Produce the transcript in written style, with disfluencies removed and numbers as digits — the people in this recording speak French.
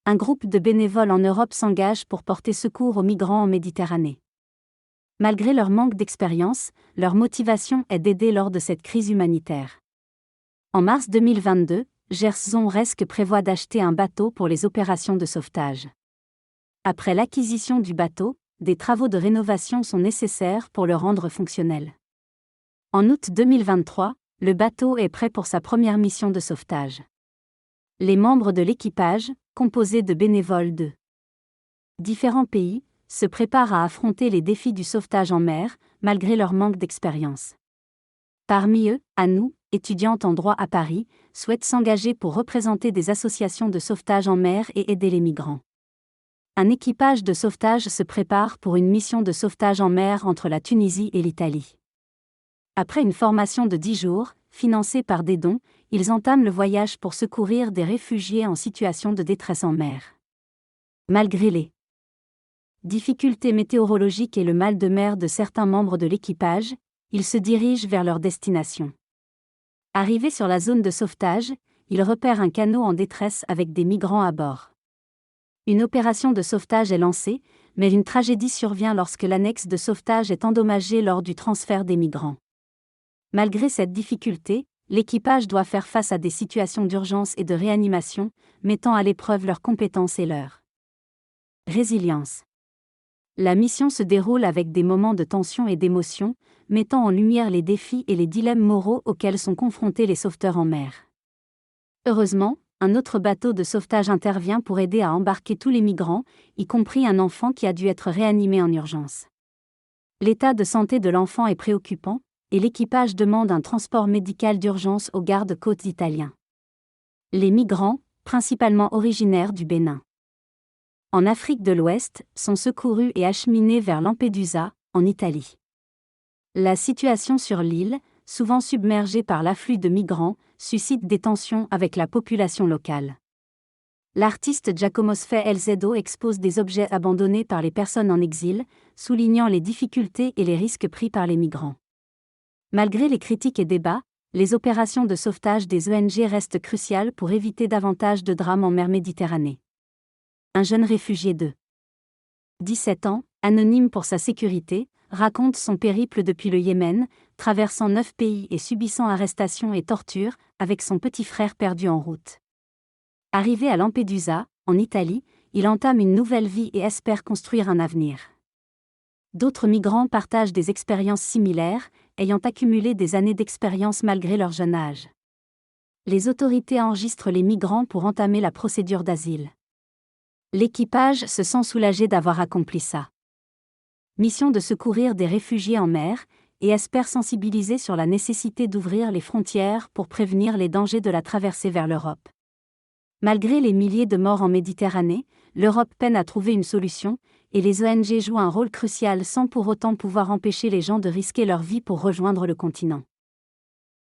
Un groupe de bénévoles en Europe s'engage pour porter secours aux migrants en Méditerranée. Malgré leur manque d'expérience, leur motivation est d'aider lors de cette crise humanitaire. En mars 2022, Gerson Rescue prévoit d'acheter un bateau pour les opérations de sauvetage. Après l'acquisition du bateau, des travaux de rénovation sont nécessaires pour le rendre fonctionnel. En août 2023, le bateau est prêt pour sa première mission de sauvetage. Les membres de l'équipage, composés de bénévoles de différents pays, se préparent à affronter les défis du sauvetage en mer, malgré leur manque d'expérience. Parmi eux, Anou, étudiante en droit à Paris, souhaite s'engager pour représenter des associations de sauvetage en mer et aider les migrants. Un équipage de sauvetage se prépare pour une mission de sauvetage en mer entre la Tunisie et l'Italie. Après une formation de 10 jours, financée par des dons, ils entament le voyage pour secourir des réfugiés en situation de détresse en mer. Malgré les difficultés météorologiques et le mal de mer de certains membres de l'équipage, ils se dirigent vers leur destination. Arrivés sur la zone de sauvetage, ils repèrent un canot en détresse avec des migrants à bord. Une opération de sauvetage est lancée, mais une tragédie survient lorsque l'annexe de sauvetage est endommagée lors du transfert des migrants. Malgré cette difficulté, l'équipage doit faire face à des situations d'urgence et de réanimation, mettant à l'épreuve leurs compétences et leur résilience. La mission se déroule avec des moments de tension et d'émotion, mettant en lumière les défis et les dilemmes moraux auxquels sont confrontés les sauveteurs en mer. Heureusement, un autre bateau de sauvetage intervient pour aider à embarquer tous les migrants, y compris un enfant qui a dû être réanimé en urgence. L'état de santé de l'enfant est préoccupant, et l'équipage demande un transport médical d'urgence aux gardes-côtes italiens. Les migrants, principalement originaires du Bénin, en Afrique de l'Ouest, sont secourus et acheminés vers Lampedusa, en Italie. La situation sur l'île, souvent submergée par l'afflux de migrants, suscite des tensions avec la population locale. L'artiste Giacomo Sfeelzedo expose des objets abandonnés par les personnes en exil, soulignant les difficultés et les risques pris par les migrants. Malgré les critiques et débats, les opérations de sauvetage des ONG restent cruciales pour éviter davantage de drames en mer Méditerranée. Un jeune réfugié de 17 ans, anonyme pour sa sécurité, raconte son périple depuis le Yémen, traversant 9 pays et subissant arrestations et tortures, avec son petit frère perdu en route. Arrivé à Lampedusa, en Italie, il entame une nouvelle vie et espère construire un avenir. D'autres migrants partagent des expériences similaires, ayant accumulé des années d'expérience malgré leur jeune âge. Les autorités enregistrent les migrants pour entamer la procédure d'asile. L'équipage se sent soulagé d'avoir accompli sa mission de secourir des réfugiés en mer, et espère sensibiliser sur la nécessité d'ouvrir les frontières pour prévenir les dangers de la traversée vers l'Europe. Malgré les milliers de morts en Méditerranée, l'Europe peine à trouver une solution, et les ONG jouent un rôle crucial sans pour autant pouvoir empêcher les gens de risquer leur vie pour rejoindre le continent.